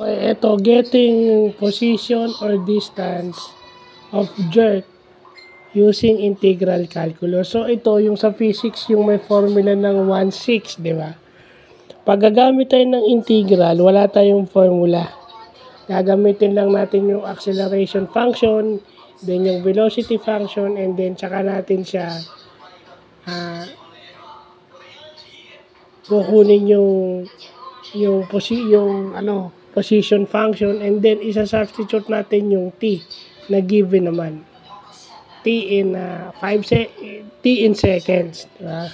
Ito, getting position or distance of jerk using integral calculus. So, ito, yung sa physics, yung may formula ng 1/6, di ba? Pag gagamit tayo ng integral, wala tayong formula. Gagamitin lang natin yung acceleration function, then yung velocity function, and then tsaka natin siya kukunin yung position function, and then isa-substitute natin yung t na given naman. T in seconds, diba?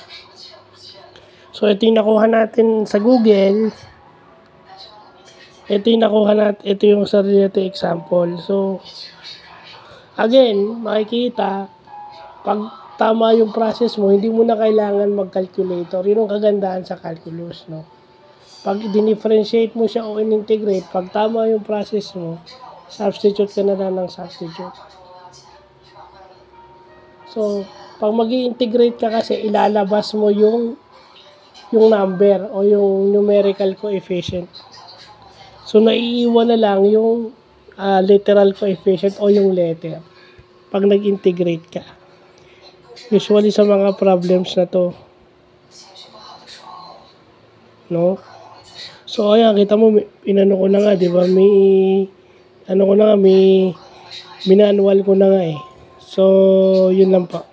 So, ito yung nakuha natin sa Google. Ito yung sarili natin example. So, again, makikita, pag tama yung process mo, hindi mo na kailangan mag-calculator. Yun ang kagandahan sa calculus, no? Pag dinifferentiate mo siya o in-integrate, pag tama yung process mo, substitute ka na lang ng substitute. So, pag mag-i-integrate ka kasi, ilalabas mo yung number o yung numerical coefficient. So, naiiwan na lang yung literal coefficient o yung letter pag nag-integrate ka. Usually sa mga problems na to. No? So, ayan, kita mo, inano ko na nga, di ba? May manual ko na nga eh. So, yun lang po.